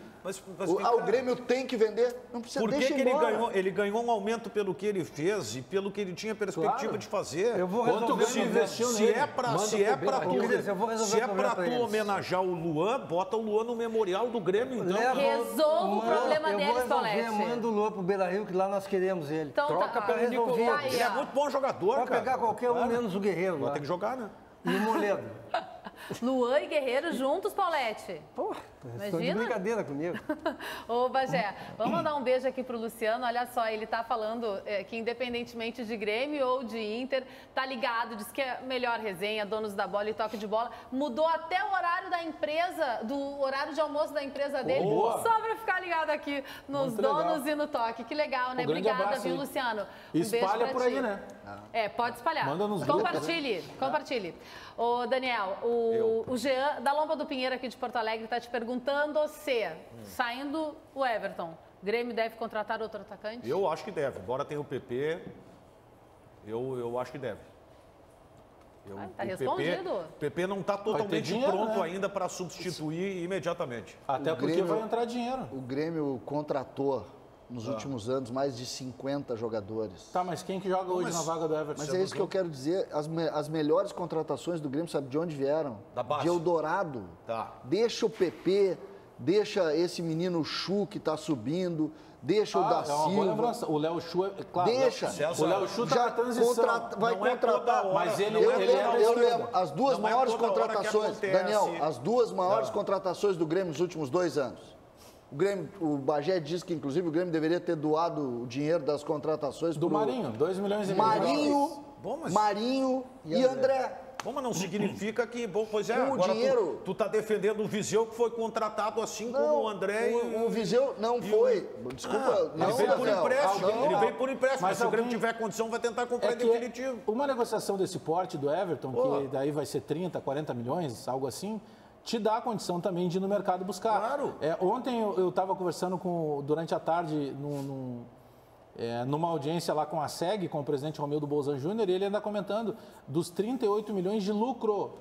O Grêmio tem que vender, não precisa. Por que ele ganhou um aumento pelo que ele fez e pelo que ele tinha perspectiva de fazer? Eu vou resolver. Se é para tu homenagear o Luan, bota o Luan no memorial do Grêmio, então. Resolva o problema deles, Paulete. Manda o Luan pro Beira-Rio, que lá nós queremos ele. Então, troca pelo Nicolau. Ele é muito bom jogador, cara. Pode pegar qualquer um, menos o Guerreiro. Vai ter que jogar, né? E o Moledo. Luan e Guerreiro juntos, Paulete. Porra, estão de brincadeira comigo. Ô, Bagé, vamos mandar um beijo aqui pro Luciano. Olha só, ele tá falando que independentemente de Grêmio ou de Inter, tá ligado, diz que é melhor resenha, donos da bola e toque de bola. Mudou até o horário da empresa, do horário de almoço da empresa dele, só pra ficar ligado aqui nos donos e no toque. Que legal, né? Obrigada, abraço, viu, Luciano? Espalha por aí, né? Pode espalhar. Manda nos compartilhe, grupos, compartilhe. Ô, Daniel, o Jean, da Lomba do Pinheiro aqui de Porto Alegre, está te perguntando se, saindo o Everton, o Grêmio deve contratar outro atacante? Eu acho que deve. Embora tenha o PP, eu acho que deve. Tá respondido. O PP não está totalmente pronto ainda para substituir imediatamente. Até porque vai entrar dinheiro. O Grêmio contratou nos últimos anos mais de 50 jogadores. Tá, mas quem que joga hoje na vaga do Everton? Mas é isso que eu quero dizer. As melhores contratações do Grêmio, sabe de onde vieram? Da base. De Eldorado. Tá. Deixa o PP, deixa esse menino Chu que está subindo, deixa o da Silva. O Léo Chu, claro. Deixa. O Léo Chu está na transição. Vai contratar. Mas ele eu lembro as duas maiores contratações, Daniel, as duas maiores contratações do Grêmio nos últimos 2 anos. O Bagé disse que, inclusive, o Grêmio deveria ter doado o dinheiro das contratações do Marinho, 2 milhões e meio. Marinho e André. Bom, mas não significa que... Bom, pois é, agora dinheiro... tu tá defendendo o Viseu, que foi contratado assim como o André o Viseu não foi. Desculpa, ele veio por empréstimo. Ele veio por empréstimo, mas se o Grêmio tiver condição, vai tentar comprar em definitivo. Uma negociação desse porte do Everton, que daí vai ser 30, 40 milhões, algo assim... te dá a condição também de ir no mercado buscar. Claro. Ontem eu estava conversando durante a tarde numa audiência lá com a SEG, com o presidente Romildo Bolzan Júnior, e ele ainda comentando dos 38 milhões de lucro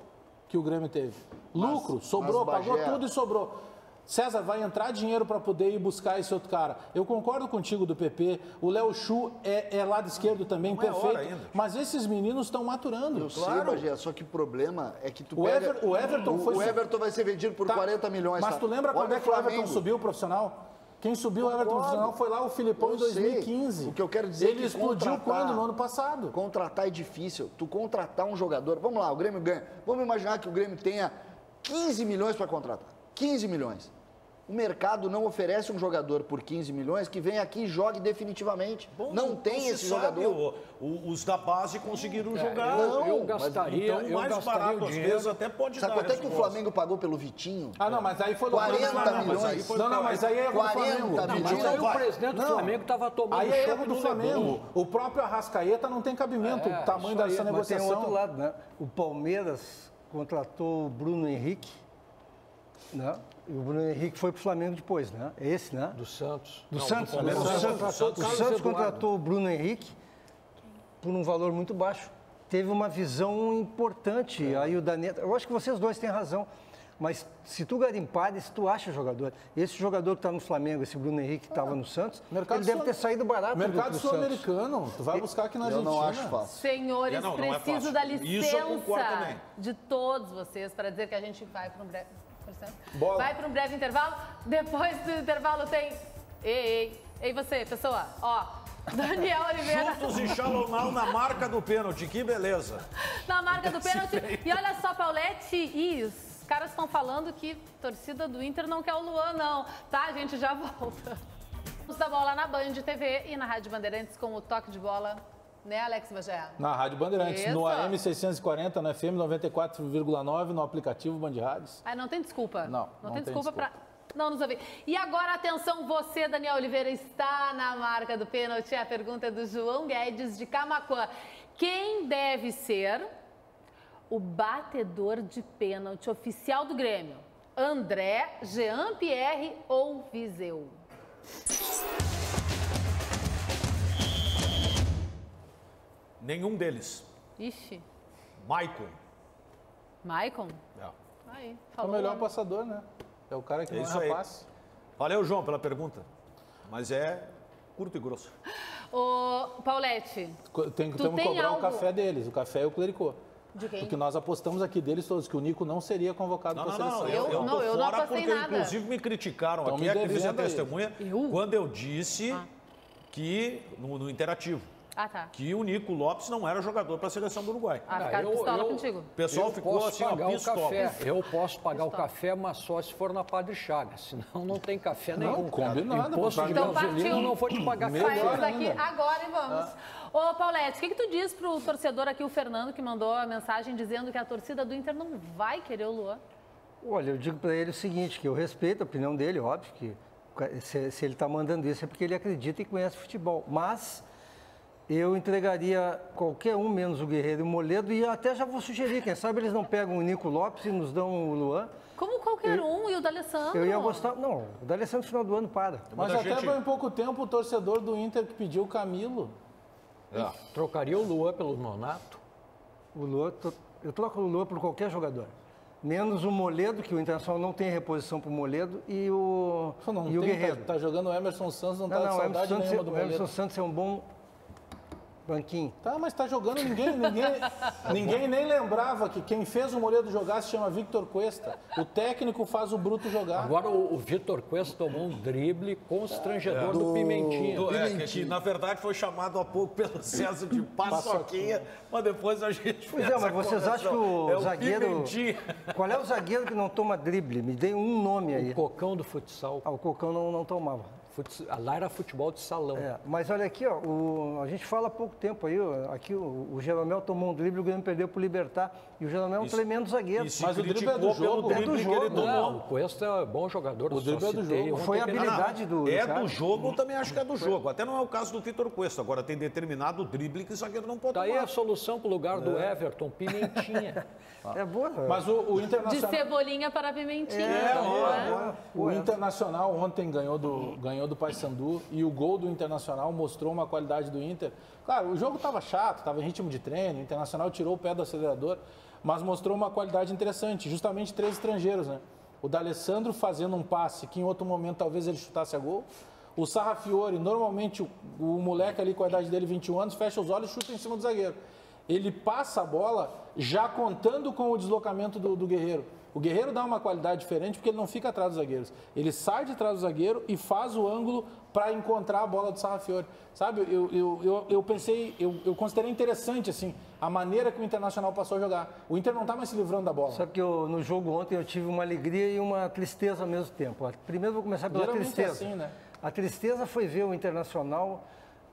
que o Grêmio teve. Lucro, sobrou, pagou tudo e sobrou. César, vai entrar dinheiro para poder ir buscar esse outro cara. Eu concordo contigo do PP, o Léo Chu é lado esquerdo também, não perfeito. Mas esses meninos estão maturando. Eu sei, Bagé, só que o problema é que o Everton vai ser vendido por 40 milhões. Mas tu lembra quando é que o Everton subiu o profissional? Quem subiu o Everton profissional foi lá o Filipão em 2015. O que eu quero dizer ele explodiu quando? No ano passado. Contratar é difícil. Tu contratar um jogador... Vamos lá, o Grêmio ganha. Vamos imaginar que o Grêmio tenha 15 milhões para contratar. 15 milhões. O mercado não oferece um jogador por 15 milhões que venha aqui e jogue definitivamente. Bom, não tem esse jogador. Os da base conseguiram jogar. Eu gastaria, então, mais barato, às vezes, até pode dar. Sabe quanto é que o Flamengo pagou pelo Vitinho? Não, mas aí foi 40 milhões. Não, mas aí é erro do Flamengo. Mas aí o presidente do Flamengo estava tomando aí é erro do Flamengo. O próprio Arrascaeta não tem cabimento, o tamanho dessa negociação. Mas tem outro lado, né? O Palmeiras contratou o Bruno Henrique, né? E o Bruno Henrique foi para o Flamengo depois, né? Esse, né? Do Santos. O Santos contratou o Bruno Henrique por um valor muito baixo. Teve uma visão importante. Aí o Daneta... Eu acho que vocês dois têm razão. Mas se tu garimpares, se tu acha jogador... Esse jogador que está no Flamengo, esse Bruno Henrique que estava no Santos, ele deve ter saído barato. Mercado sul-americano. Tu vai buscar aqui na Argentina. Eu não acho fácil. Senhores, preciso da licença também. de todos vocês para dizer que a gente vai para um breve... Bola. Vai para um breve intervalo. Depois do intervalo tem... Ei, você, pessoa. Ó, Daniel Oliveira. Chutos e Shalom na marca do pênalti. Que beleza. Na marca do pênalti. E olha só, Paulete, os caras estão falando que a torcida do Inter não quer o Luan, não. Tá, a gente já volta. Vamos dar bola na Band TV e na Rádio Bandeirantes com o toque de bola. Né, Alex Bagé? Na Rádio Bandeirantes, isso. No AM 640, no FM 94,9, no aplicativo Band Rádios. Não tem desculpa. Não tem desculpa para não nos ouvir. E agora, atenção, você, Daniel Oliveira, está na marca do pênalti. A pergunta é do João Guedes, de Camaquã. Quem deve ser o batedor de pênalti oficial do Grêmio? André, Jean-Pierre ou Viseu? Nenhum deles. Ixi. Maicon? Aí, é o melhor passador, né? É o cara que não erra passe. Valeu, João, pela pergunta. Mas é curto e grosso. Ô, Paulete, temos que cobrar o café deles, o café e o clericô. De quem? Porque nós apostamos aqui deles todos, que o Nico não seria convocado para a seleção. Eu não apostei nada. Inclusive me criticaram aqui, a Cris é testemunha, quando eu disse que, no Interativo, que o Nico Lopes não era jogador para a seleção do Uruguai. Ficaram pistola contigo. O pessoal ficou assim, pistola. Eu posso pagar o café, mas só se for na Padre Chagas, senão não tem café nenhum. Não, combinado. Imposto de gasolina não vou te pagar café. Saímos daqui agora e vamos. Ô, Paulete, o que tu diz pro torcedor aqui, o Fernando, que mandou a mensagem dizendo que a torcida do Inter não vai querer o Luan? Olha, eu digo para ele o seguinte, que eu respeito a opinião dele, óbvio, que se ele está mandando isso é porque ele acredita e conhece futebol, mas... Eu entregaria qualquer um, menos o Guerreiro e o Moledo, e até já vou sugerir, quem sabe eles não pegam o Nico Lopes e nos dão o Luan. Como qualquer um, e o D'Alessandro? Eu ia gostar... Não, o D'Alessandro no final do ano para. Mas até por pouco tempo o torcedor do Inter que pediu o Camilo. Trocaria o Luan pelo Nonato? O Luan, eu troco o Luan por qualquer jogador. Menos o Moledo, que o Internacional não tem reposição para o Moledo, e o Guerreiro. Tá jogando o Emerson Santos, não tá de saudade nenhuma do Moledo. O Emerson Santos é um bom... banquinho. Tá, mas tá jogando, ninguém nem lembrava que quem fez o Moledo jogar se chama Victor Cuesta. O técnico faz o Bruto jogar. Agora o Victor Cuesta tomou um drible constrangedor do Pimentinha. Que na verdade foi chamado há pouco pelo César de Paçoquinha, mas depois a gente Pois mas vocês acham que o zagueiro... Qual é o zagueiro que não toma drible? Me dê um nome aí. O Cocão do futsal. O Cocão não tomava. Lá era futebol de salão. Mas olha aqui, ó, a gente fala há pouco tempo aí, ó, aqui o Jeromel tomou um drible, o Grêmio perdeu pro Libertad, e o Jeromel é um tremendo zagueiro. Mas o drible é do jogo. O Cuesta é bom jogador. O drible é do jogo. Foi a habilidade do É do jogo, eu também acho que é do jogo. Até não é o caso do Vitor Cuesta. Agora tem determinado drible que o zagueiro não pode tomar. Daí a solução pro lugar do Everton, Pimentinha. É boa. Mas o Internacional... De cebolinha para pimentinha. O Internacional ontem ganhou do Paysandu e o gol do Internacional mostrou uma qualidade do Inter. Claro, o jogo estava chato, estava em ritmo de treino, o Internacional tirou o pé do acelerador, mas mostrou uma qualidade interessante, justamente 3 estrangeiros, né? O D'Alessandro fazendo um passe que em outro momento talvez ele chutasse a gol. O Sarrafiore, normalmente o moleque ali com a idade dele, 21 anos, fecha os olhos e chuta em cima do zagueiro. Ele passa a bola já contando com o deslocamento do Guerreiro. O Guerreiro dá uma qualidade diferente porque ele não fica atrás dos zagueiros. Ele sai de trás do zagueiro e faz o ângulo para encontrar a bola do Sarrafiore. Sabe, eu pensei, eu considerei interessante assim, a maneira que o Internacional passou a jogar. O Inter não está mais se livrando da bola. Sabe que no jogo ontem eu tive uma alegria e uma tristeza ao mesmo tempo. Primeiro vou começar pela tristeza. Assim, né? A tristeza foi ver o Internacional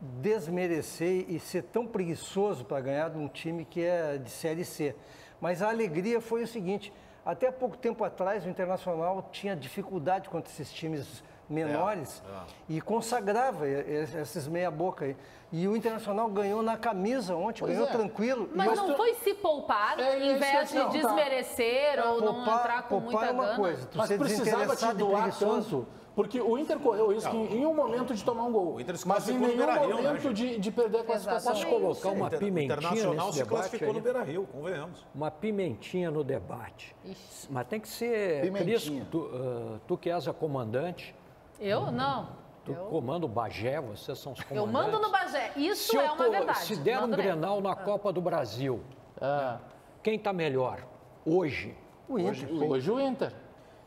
desmerecer e ser tão preguiçoso para ganhar de um time que é de Série C. Mas a alegria foi o seguinte, até pouco tempo atrás o Internacional tinha dificuldade contra esses times menores e consagrava esses meia-boca aí. E o Internacional ganhou na camisa ontem, ganhou tranquilo. Mas não foi se poupar, em vez de desmerecer ou não entrar com muita gana? Mas precisava te doar tanto. Porque o Inter correu risco em um momento de tomar um gol, mas em nenhum momento de perder a classificação. Posso colocar uma pimentinha Internacional nesse se debate classificou aí? no Beira-Rio, convenhamos. Uma pimentinha no debate. Mas tem que ser... Cris, tu que és a comandante... Eu? Não. Tu comanda o Bagé, vocês são os comandantes. Eu mando no Bagé, isso é uma verdade. Se der um Grenal na Copa do Brasil, quem está melhor? Hoje? O Inter. Hoje o Inter.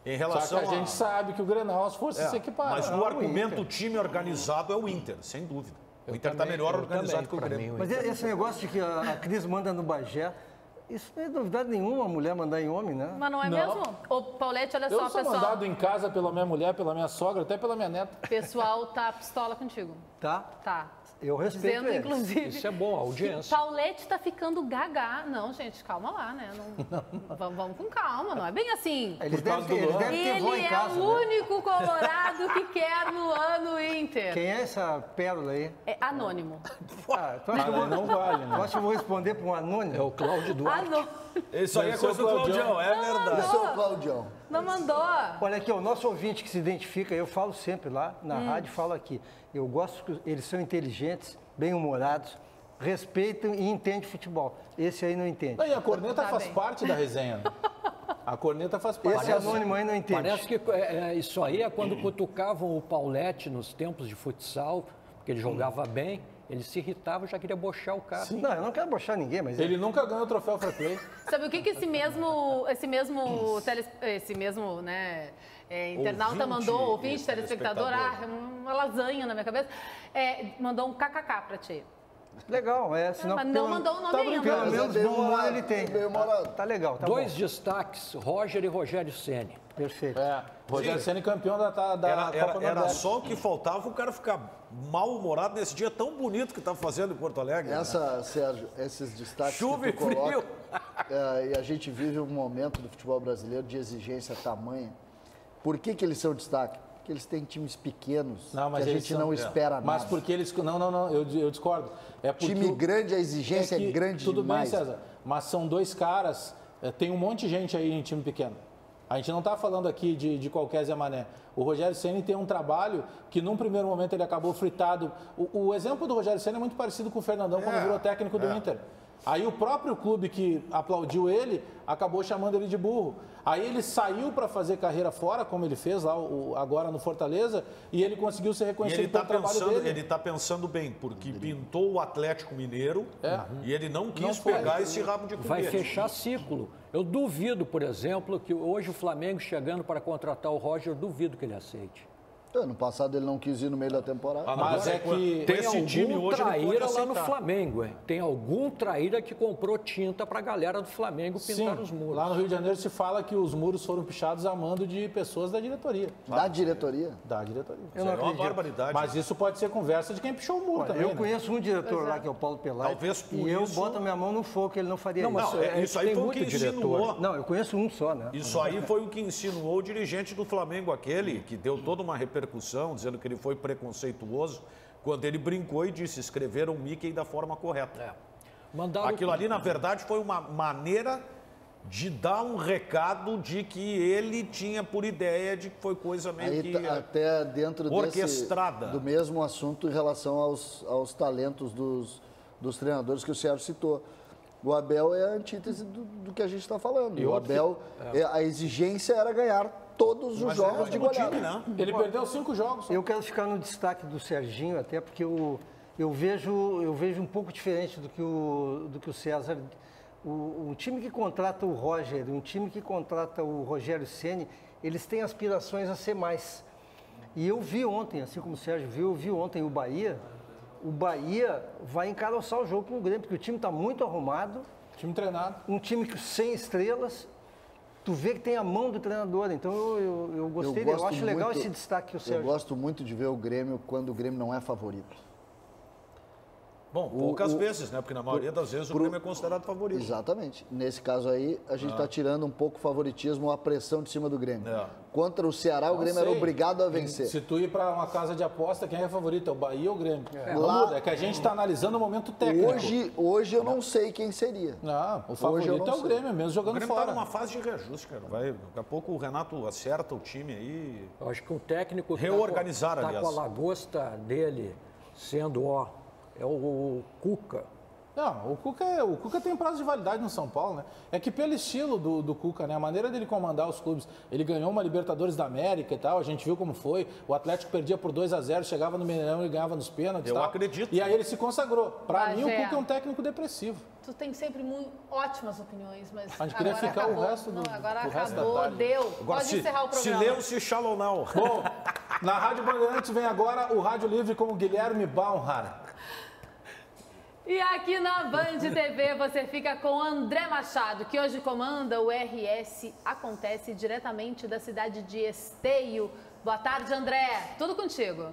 Em relação Só que a gente sabe que o Grenal as forças se equiparam. Mas no argumento time organizado é o Inter, sem dúvida. O Inter está melhor organizado que o Grêmio. Mas esse negócio de que a Cris manda no Bagé, isso não é novidade nenhuma, a mulher mandar em homem, né? Mas não é mesmo? Ô, Paulete, olha só, pessoal. Eu sou mandado em casa pela minha mulher, pela minha sogra, até pela minha neta. O pessoal tá pistola contigo. Tá? Tá. Eu respeito dizendo, inclusive, isso é bom, a audiência. Paulete tá ficando gaga. Não, gente, calma lá, né? Vamos com calma, não é bem assim. Ele é o único colorado que quer no ano Inter. Quem é essa pérola aí? É anônimo. Não vale, né? Eu acho que eu vou responder para um anônimo. É o Cláudio Duarte. Isso aí é coisa do Claudião, é verdade. Esse é o Claudião. Não mandou. Olha aqui, o nosso ouvinte que se identifica, eu falo sempre lá na rádio, falo aqui. Eu gosto que eles são inteligentes, bem-humorados, respeitam e entendem futebol. Esse aí não entende. E a corneta faz parte da resenha. A corneta faz parte. Esse anônimo aí não entende. Parece que isso aí é quando cutucavam o Paulete nos tempos de futsal, porque ele jogava bem. Ele se irritava e já queria bochar o cara. Sim. Não, eu não quero bochar ninguém, mas... Ele nunca ganhou o troféu Fair Play. Sabe o que esse mesmo né, internauta mandou, ouvinte, telespectador, uma lasanha na minha cabeça, mandou um kkk pra ti. Legal, senão... Mas não mandou o nome ainda. Pelo menos bom humor ele tem. Tá legal, tá bom. Dois destaques, Roger e Rogério Ceni. Perfeito. Rogério Ceni campeão da Copa Nordeste. Era só o que faltava o cara ficar mal-humorado nesse dia tão bonito que está fazendo em Porto Alegre. Sérgio, esses destaques Chuva que tu e frio. coloca, e a gente vive um momento do futebol brasileiro de exigência tamanha. Por que eles são destaque? Porque eles têm times pequenos que a gente não espera nada. Mas porque eles... Não, eu discordo. Time grande, a exigência é grande tudo demais. Tudo bem, César, mas são dois caras, tem um monte de gente aí em time pequeno. A gente não está falando aqui de qualquer Zé Mané. O Rogério Ceni tem um trabalho que, num primeiro momento, ele acabou fritado. O exemplo do Rogério Ceni é muito parecido com o Fernandão quando virou técnico do Inter. Aí o próprio clube que aplaudiu ele acabou chamando ele de burro. Aí ele saiu para fazer carreira fora, como ele fez lá agora no Fortaleza, e ele conseguiu ser reconhecido pelo trabalho dele. Ele está pensando bem, porque pintou o Atlético Mineiro e ele não quis pegar esse rabo de comida. Vai fechar ciclo. Eu duvido, por exemplo, que hoje o Flamengo chegando para contratar o Roger, eu duvido que ele aceite. Ano passado ele não quis ir no meio da temporada. Mas é que tem algum traíra lá no Flamengo, hein? Tem algum traíra que comprou tinta para a galera do Flamengo pintar os muros. Lá no Rio de Janeiro se fala que os muros foram pichados a mando de pessoas da diretoria. Da diretoria? Da diretoria. Eu não acredito. É uma barbaridade. Mas isso pode ser conversa de quem pichou o muro também. Eu conheço um diretor lá, que é o Paulo Pelai. Talvez por e eu isso... boto a minha mão no fogo que ele não faria isso. Não, isso aí foi o que insinuou. Não, eu conheço um só, né? Isso aí foi o que insinuou o dirigente do Flamengo, aquele que deu toda uma repercussão, dizendo que ele foi preconceituoso, quando ele brincou e disse, escreveram o Mickey da forma correta. Aquilo ali, na verdade, foi uma maneira de dar um recado de que ele tinha por ideia de que foi coisa meio aí, que até dentro orquestrada. Do mesmo assunto em relação aos talentos dos treinadores que o Sérgio citou. O Abel é a antítese do que a gente está falando. O Abel, a exigência era ganhar todos os jogos de goleada. Né? Ele perdeu 5 jogos. Eu quero ficar no destaque do Serginho, até porque eu vejo um pouco diferente do que o César. O time que contrata o Roger, um time que contrata o Rogério Ceni, eles têm aspirações a ser mais. E eu vi ontem, assim como o Sérgio viu, eu vi ontem o Bahia. O Bahia vai encaroçar o jogo com o Grêmio, porque o time está muito arrumado. Time treinado. Um time sem estrelas. Tu vê que tem a mão do treinador. Então eu gostei dele. Eu acho legal esse destaque que o Sérgio... Eu gosto muito de ver o Grêmio quando o Grêmio não é favorito. Bom, poucas vezes, né? Porque na maioria das vezes o Grêmio é considerado favorito. Exatamente. Nesse caso aí, a gente está tirando um pouco o favoritismo, a pressão de cima do Grêmio. Contra o Ceará, o Grêmio era obrigado a vencer. Se tu ir para uma casa de aposta, quem é favorito? É o Bahia ou o Grêmio? Lá, é que a gente está analisando o momento técnico. Hoje eu não sei quem seria. Não, o favorito é o Grêmio, mesmo jogando fora. O Grêmio está numa fase de reajuste, cara. Daqui a pouco o Renato acerta o time aí. Eu acho que o técnico reorganizar, aliás. Tá com a lagosta dele sendo, é o Cuca. Não, o Cuca tem prazo de validade no São Paulo, né? É que pelo estilo do Cuca, né? A maneira dele comandar os clubes, ele ganhou uma Libertadores da América e tal, a gente viu como foi. O Atlético perdia por 2-0, chegava no Mineirão e ganhava nos pênaltis. Eu acredito. E aí ele se consagrou. Pra mim, o Cuca é um técnico depressivo. Tu tem sempre ótimas opiniões, mas a gente queria ficar acabou. O resto do agora do resto acabou, da tarde. deu. Agora, pode encerrar o programa. Silêncio, shalom now. Bom, na Rádio Bandeirantes vem agora o Rádio Livre com o Guilherme Baumhar. E aqui na Band TV você fica com André Machado, que hoje comanda o RS Acontece diretamente da cidade de Esteio. Boa tarde, André. Tudo contigo.